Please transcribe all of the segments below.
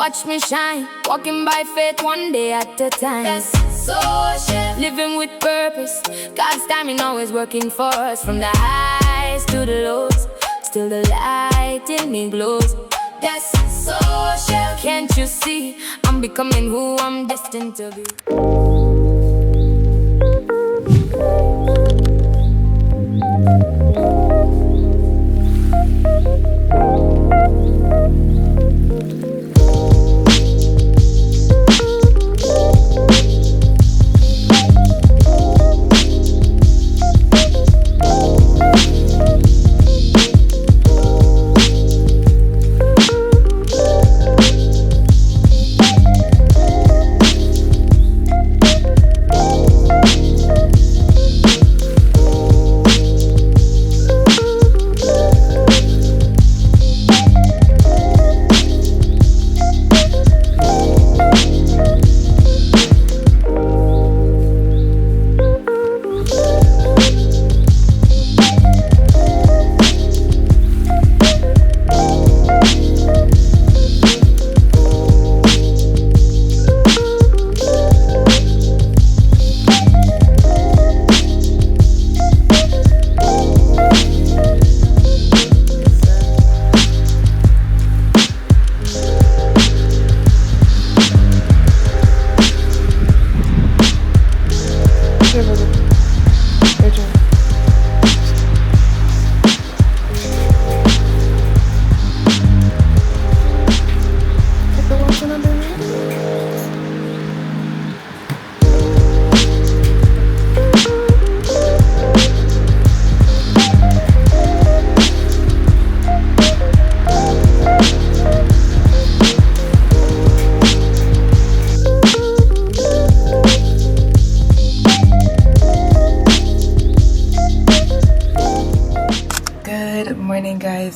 Watch me shine, walking by faith one day at a time. That's so chef. Living with purpose, God's timing always working for us. From the highs to the lows, still the light in me glows. That's so chef. Can't you see, I'm becoming who I'm destined to be.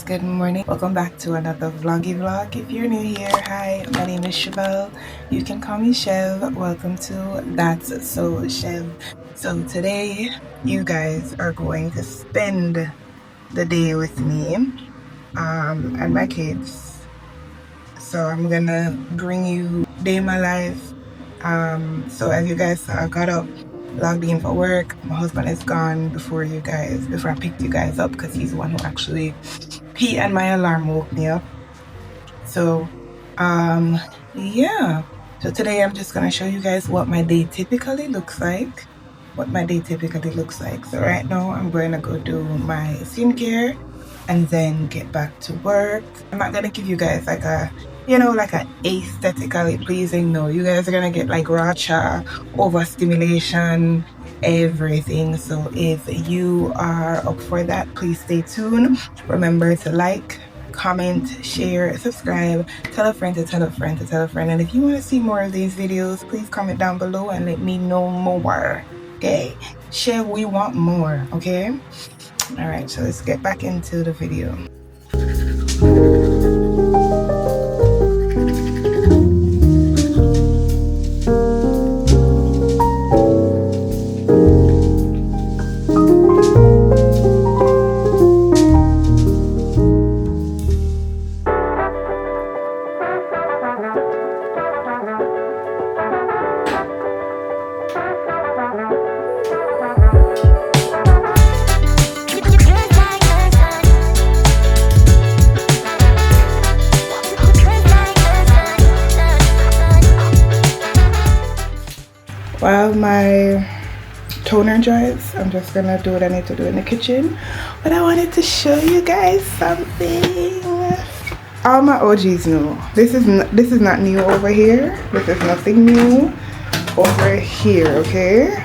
Good morning, welcome back to another vloggy vlog. If you're new here, hi, my name is Chevelle. You can call me Chev. Welcome to That's So Chev. So today you guys are going to spend the day with me and my kids. So I'm gonna bring you day in my life. So as you guys saw, I got up, logged in for work. My husband is gone before I picked you guys up, because he's the one who actually, he and my alarm woke me up. So yeah, so today I'm just gonna show you guys what my day typically looks like. So right now I'm going to go do my skincare and then get back to work. I'm not gonna give you guys like a aesthetically pleasing. No, you guys are gonna get like racha, overstimulation, everything. So if you are up for that, please stay tuned. Remember to like, comment, share, subscribe, tell a friend to tell a friend to tell a friend. And if you want to see more of these videos, please comment down below and let me know more. Okay, share, we want more. Okay, all right, so let's get back into the video. While my toner dries, I'm just gonna do what I need to do in the kitchen. But I wanted to show you guys something. All my OGs know this is not new over here. This is nothing new over here, okay?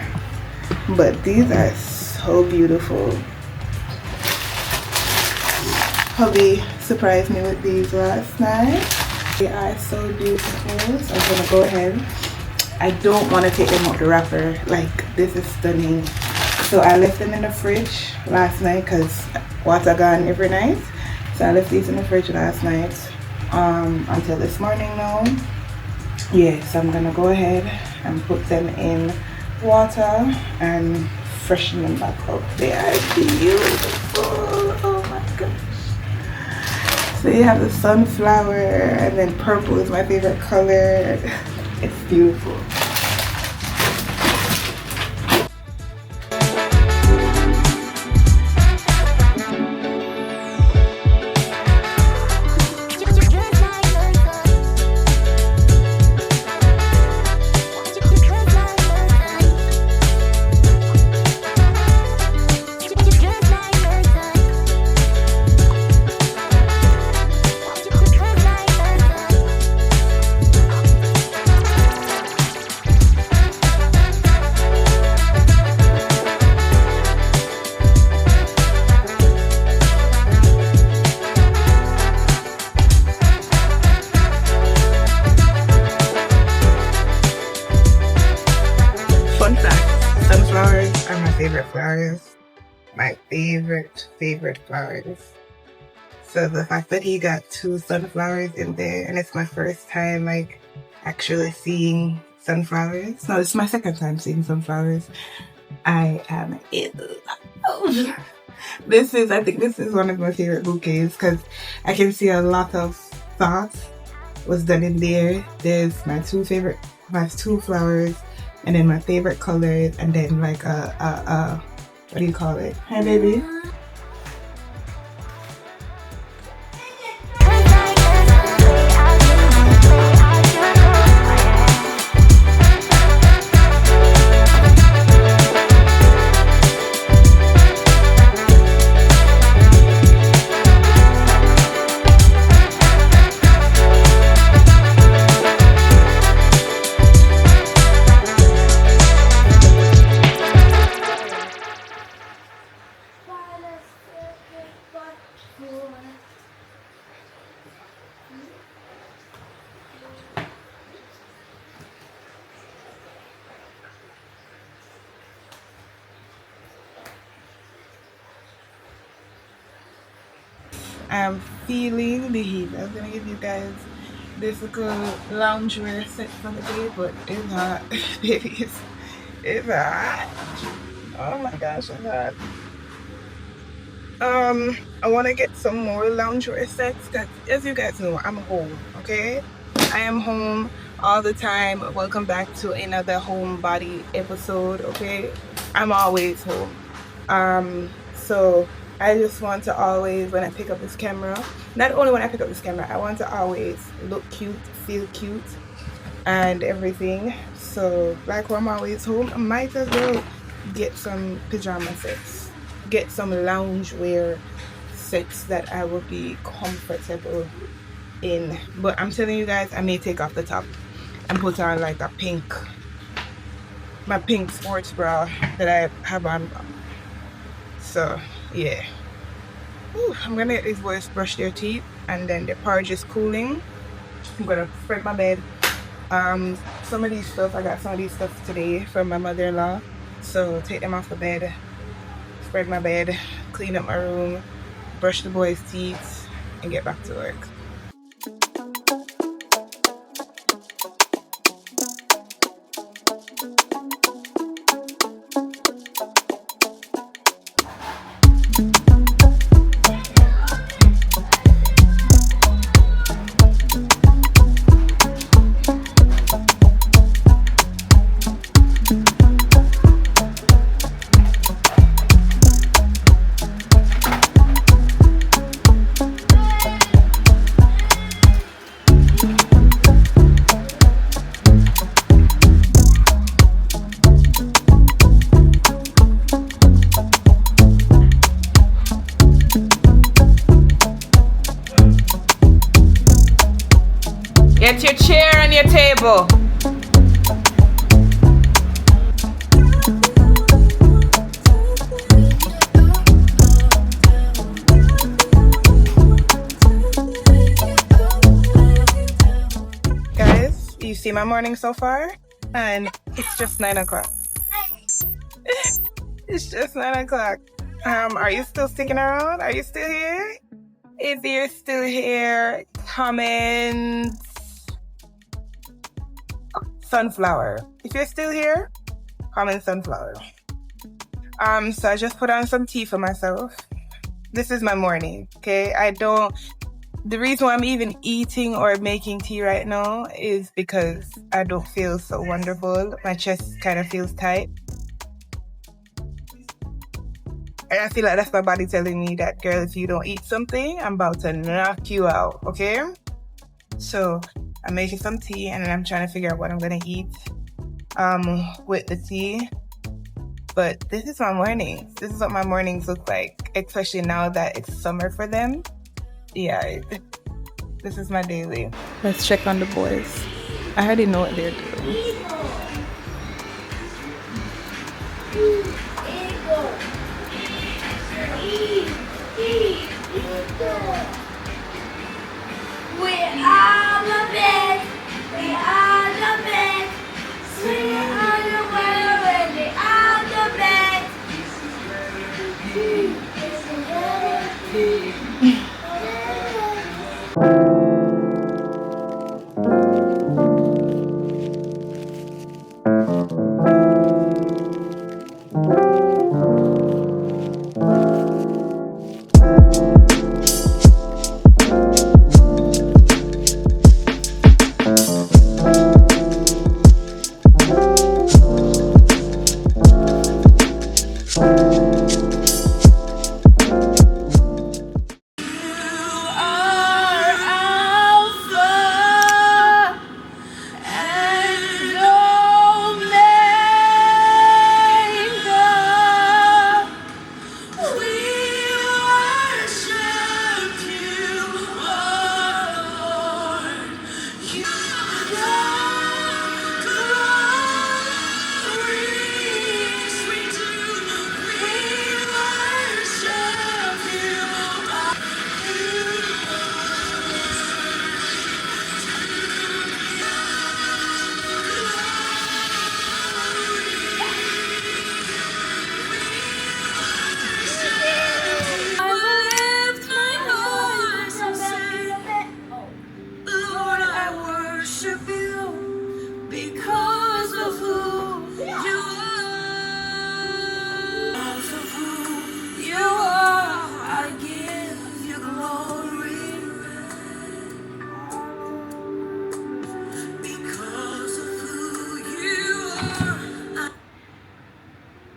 But these are so beautiful. Hubby surprised me with these last night. They are so beautiful. So I'm gonna go ahead. I don't want to take them out the wrapper. Like, this is stunning. So I left them in the fridge last night because water gone every night. So I left these in the fridge last night until this morning now. Yes, I'm gonna go ahead and put them in water and freshen them back up. They are beautiful. Oh my gosh. So you have the sunflower, and then purple is my favorite color. It's beautiful. Fun fact, sunflowers are my favorite flowers. My favorite flowers. So the fact that he got 2 sunflowers in there, and it's my first time like actually seeing sunflowers. No, it's my second time seeing sunflowers. I am I think this is one of my favorite bouquets because I can see a lot of thought was done in there. There's my two flowers, and then my favorite colors, and then like what do you call it? Hi baby. I'm feeling the heat. I was gonna give you guys this little loungewear set for the day, but it's hot. It's hot. Oh my gosh, it's hot. I want to get some more loungewear sets because, as you guys know, I'm home. Okay, I am home all the time. Welcome back to another Homebody episode. Okay, I'm always home. So I just want to always, when I pick up this camera, not only when I pick up this camera, I want to always look cute, feel cute, and everything. So like when I'm always home, I might as well get some pajama sets, get some loungewear sets that I will be comfortable in. But I'm telling you guys, I may take off the top and put on like my pink sports bra that I have on. So yeah. Ooh, I'm gonna let these boys brush their teeth, and then the porridge is cooling. I'm gonna spread my bed. Some of these stuff, I got some of these stuff today from my mother-in-law, so take them off the bed, spread my bed, clean up my room, brush the boys' teeth, and get back to work. Get your chair and your table. Guys, you see my morning so far? And it's just 9 o'clock. It's just 9 o'clock. Are you still sticking around? Are you still here? If you're still here, comment sunflower. If you're still here, comment sunflower. So I just put on some tea for myself. This is my morning, okay? The reason why I'm even eating or making tea right now is because I don't feel so wonderful. My chest kind of feels tight. And I feel like that's my body telling me that, girl, if you don't eat something, I'm about to knock you out, okay? So I'm making some tea and then I'm trying to figure out what I'm gonna eat with the tea. But this is my mornings. This is what my mornings look like, especially now that it's summer for them. Yeah, this is my daily. Let's check on the boys. I already know what they're doing. We are the best. We are the best. We are the world. We are the best.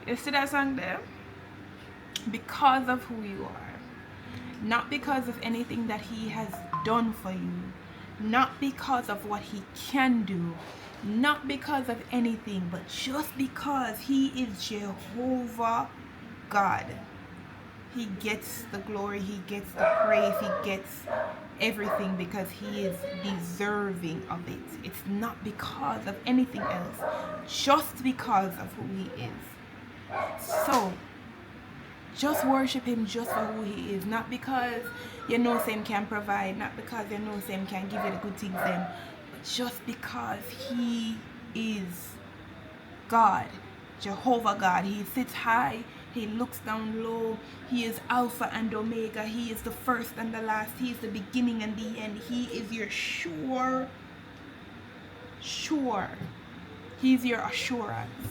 You see that song there? Because of who you are. Not because of anything that he has done for you. Not because of what he can do. Not because of anything, but just because he is Jehovah God. He gets the glory, he gets the praise, he gets everything because he is deserving of it. It's not because of anything else, just because of who he is. So just worship him just for who he is, not because you know him can provide, not because you know him can give you the good things then, but just because he is God, Jehovah God. He sits high, he looks down low. He is Alpha and Omega. He is the first and the last. He is the beginning and the end. He is your sure. He's your assurance.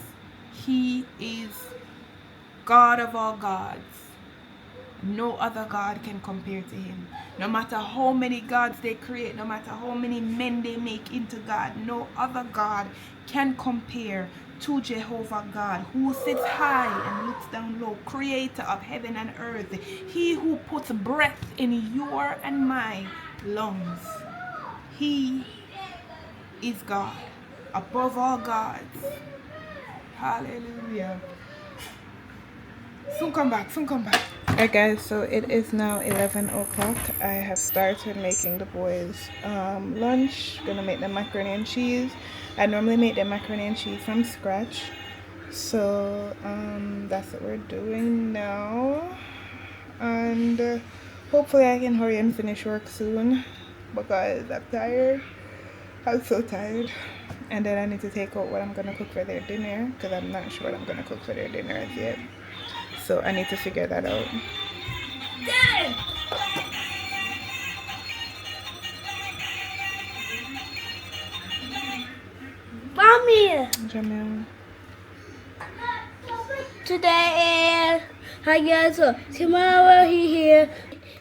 He is God of all gods. No other God can compare to him. No matter how many gods they create, no matter how many men they make into God, no other God can compare to Jehovah God, who sits high and looks down low, creator of heaven and earth. He who puts breath in your and my lungs. He is God, above all gods. Hallelujah. Soon come back. Alright guys, so it is now 11 o'clock. I have started making the boys lunch. Gonna make them macaroni and cheese. I normally make them macaroni and cheese from scratch. So that's what we're doing now. And hopefully I can hurry and finish work soon because I'm tired. I'm so tired. And then I need to take out what I'm gonna cook for their dinner because I'm not sure what I'm gonna cook for their dinner as yet. So I need to figure that out. Dad! Mommy! Jamil. Today is, I guess, tomorrow he here.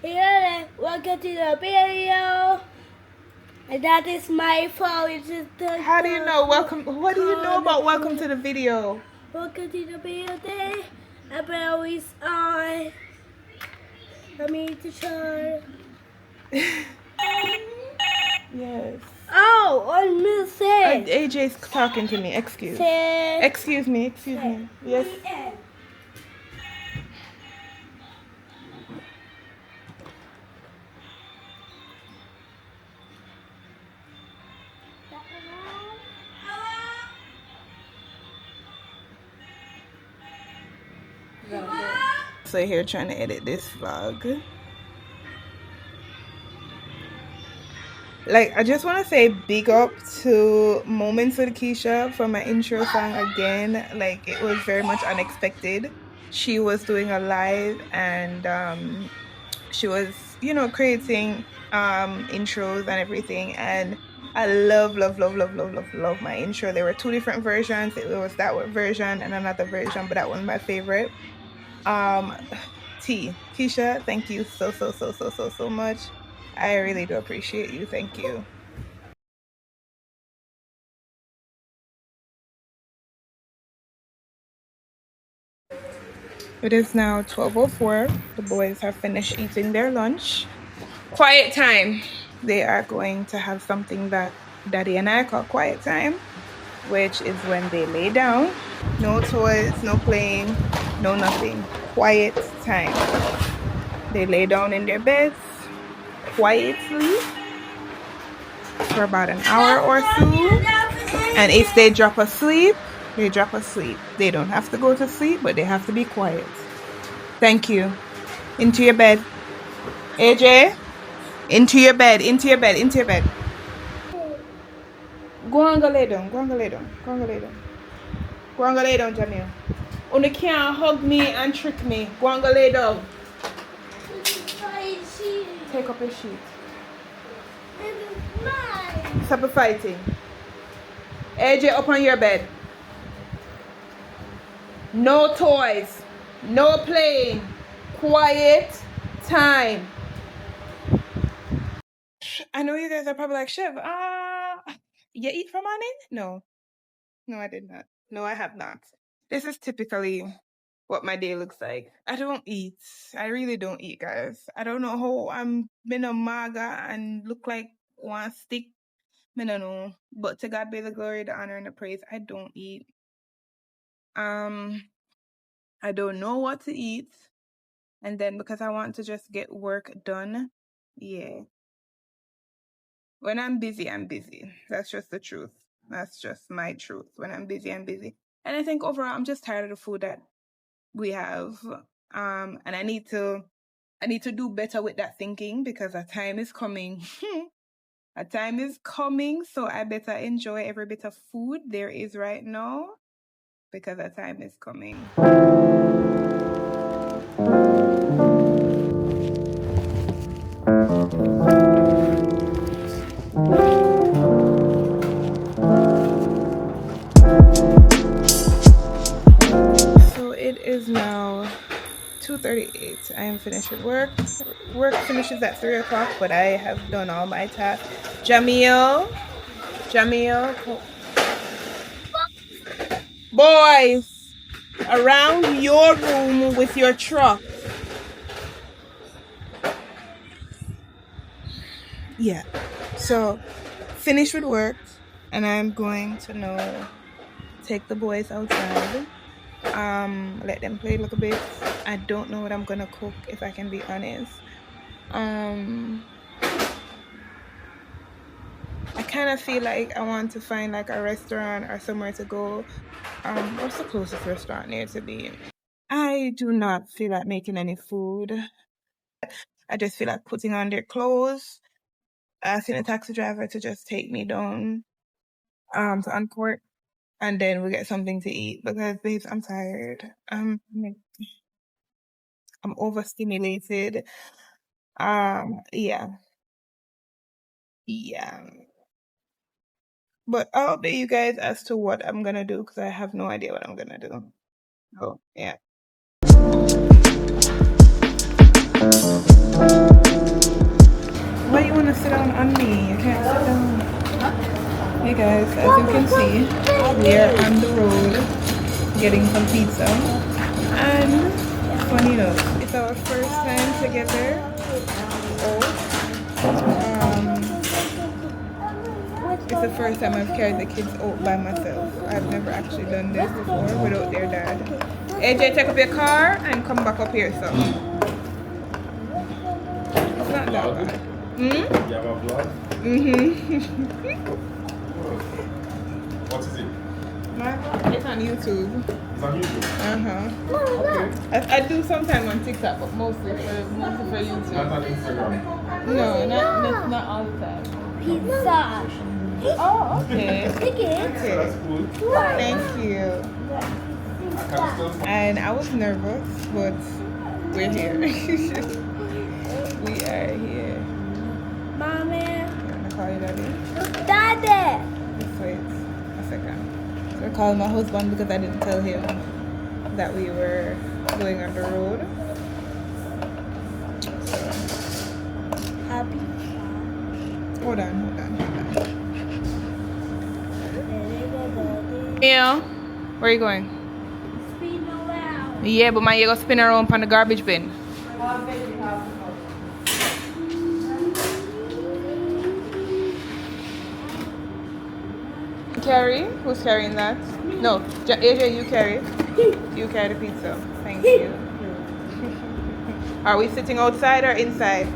We're welcome to the video. And that is my phone. How do you know? Welcome. What do you know about welcome to the video? Welcome to the video day. I bell is on. I mean to show. Yes. Oh, on music. AJ's talking to me. Excuse me. Excuse me. Yes. So here trying to edit this vlog. Like, I just want to say big up to Moments with Keisha for my intro song again. Like, it was very much unexpected. She was doing a live and she was, you know, creating intros and everything, and I love my intro. There were two different versions. It was that version and another version, but that one my favorite. Keisha, thank you so much. I really do appreciate you. Thank you. It is now 12:04. The boys have finished eating their lunch. Quiet time. They are going to have something that Daddy and I call quiet time, which is when they lay down. No toys, no playing, no nothing. Quiet time. They lay down in their beds quietly for about an hour or two, and if they drop asleep, they drop asleep. They don't have to go to sleep, but they have to be quiet. Thank you. Into your bed. AJ, into your bed. Go and go lay down. Go and go lay down, Jamil. Only can't hug me and trick me. Go and go lay down. Take up your sheet. Stop fighting. AJ, up on your bed. No toys. No playing. Quiet time. I know you guys are probably like, Shiv, you eat for money? No, I did not. No, I have not. This is typically what my day looks like. I don't eat. I really don't eat, guys. I don't know how I'm been a maga and look like one stick. I don't know. But to God be the glory, the honor, and the praise. I don't eat. I don't know what to eat. And then because I want to just get work done, yeah. When I'm busy, I'm busy. That's just the truth. That's just my truth. When I'm busy, I'm busy. And I think overall, I'm just tired of the food that we have. And I need to do better with that thinking, because a time is coming. A time is coming, so I better enjoy every bit of food there is right now, because a time is coming. So it is now 2:38. I am finished with work. Work finishes at 3 o'clock, but I have done all my tasks. Jamil, boys, around your room with your truck. Yeah. So finished with work, and I'm going to now take the boys outside. Let them play a little bit. I don't know what I'm gonna cook, if I can be honest. I kind of feel like I want to find like a restaurant or somewhere to go. What's the closest restaurant near to be? I do not feel like making any food. I just feel like putting on their clothes, asking a taxi driver to just take me down to Uncourt, and then we get something to eat, because babes, I'm tired. I'm overstimulated. Yeah. But I'll update you guys as to what I'm gonna do, because I have no idea what I'm gonna do. So yeah. down on me. You can't sit down. Hey guys, as you can see, we are on the road getting some pizza. And funny enough, it's our first time together. It's the first time I've carried the kids out by myself. I've never actually done this before without their dad. AJ, take up your car and come back up here, so. It's not that bad. Hmm? You have a vlog? What is it? It's on YouTube. It's on YouTube? Okay. I do sometimes on TikTok, but mostly for YouTube. Not on Instagram? No, not all the time. Pizza. Oh, okay. Okay. So that's cool. Thank you. And I was nervous, but we're here. We are here. Mommy. You wanna call you daddy? Daddy. Just wait a second. So I called my husband because I didn't tell him that we were going on the road. Happy. Hold on. Yeah. Where are you going? Spin around. Yeah, but man, you go spin around on the garbage bin. Carry? Who's carrying that? No, AJ, you carry. You carry the pizza. Thank you. Are we sitting outside or inside?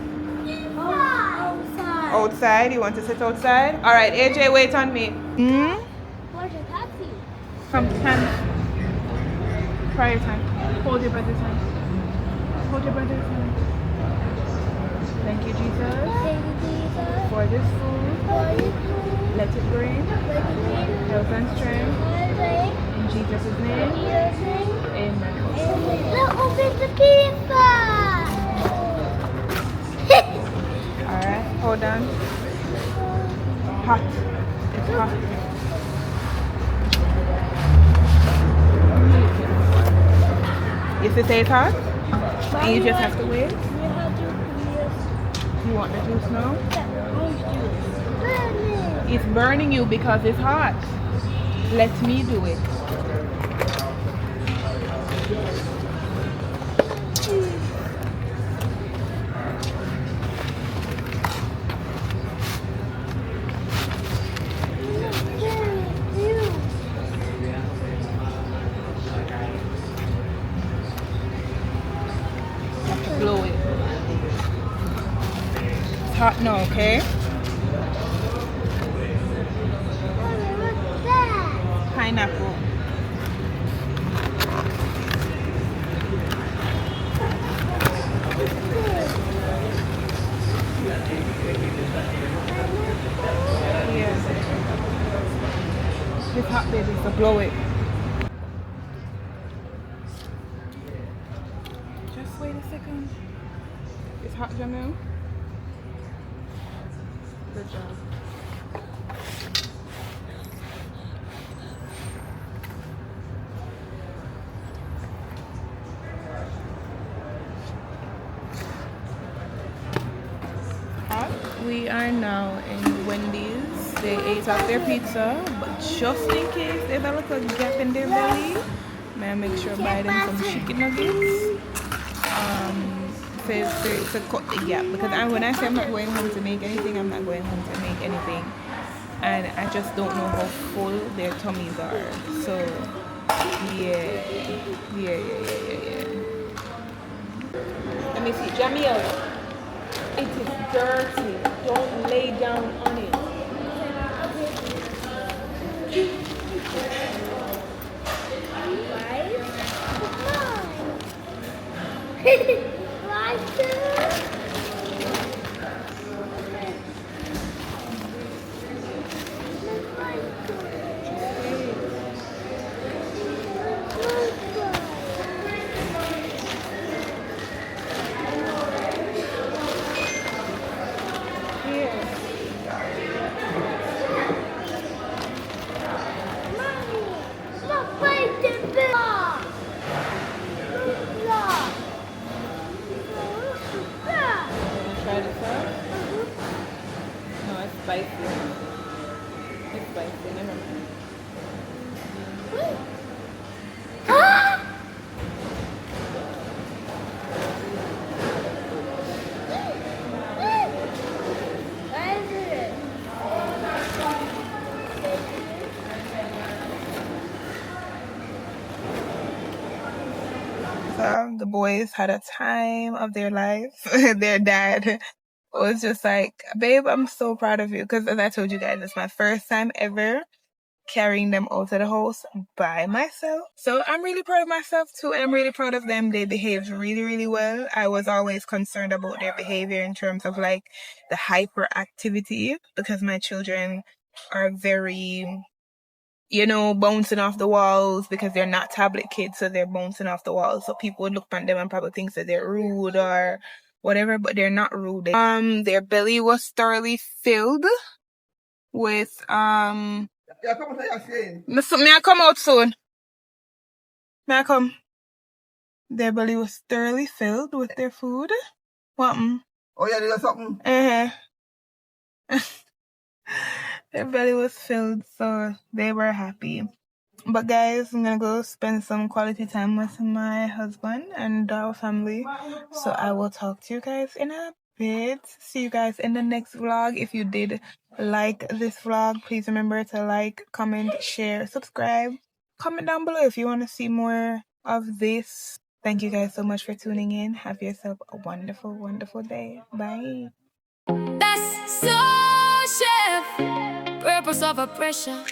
Outside. Outside? You want to sit outside? All right, AJ, wait on me. Where's your taxi? Come, hand. Try your hand. Hold your brother's hand. Hold your brother's hand. Thank you, Jesus, for this food. Let it bring health and strength. In Jesus' name. Amen. Look, open the pizza. Alright, hold on. Hot. It's hot. You have to say it's hot? And you just have to wait? You want the juice now? It's burning you because it's hot. Let me do it. Blow it. It's hot now, okay? Pineapple. Yes. It's hot, baby, so blow it. Just wait a second. It's hot, Jamil. Good job. We are now in Wendy's. They ate off their pizza, but just in case there's a little gap in their belly, may I make sure I buy them some chicken nuggets. To cut the gap, because when I say I'm not going home to make anything, I'm not going home to make anything, and I just don't know how full their tummies are. So yeah. Let me see, Jamil. It is dirty. Don't lay down on it. spicy. It's spicy, never mind. The boys had a time of their life. Their dad was just like, babe, I'm so proud of you. Because as I told you guys, it's my first time ever carrying them out of the house by myself. So I'm really proud of myself too. And I'm really proud of them. They behaved really, really well. I was always concerned about their behavior in terms of like the hyperactivity, because my children are very, you know, bouncing off the walls because they're not tablet kids, so they're bouncing off the walls. So people would look at them and probably think that they're rude or whatever, but they're not rude. Their belly was thoroughly filled with Yeah, come on, what you're saying. May I come out soon? May I come? Their belly was thoroughly filled with their food. What? Oh, yeah, there's something. Their belly was filled, so they were happy. But guys, I'm gonna go spend some quality time with my husband and our family. So I will talk to you guys in a bit. See you guys in the next vlog. If you did like this vlog, please remember to like, comment, share, subscribe. Comment down below if you want to see more of this. Thank you guys so much for tuning in. Have yourself a wonderful, wonderful day. Bye. That's so chef. Purpose of oppression.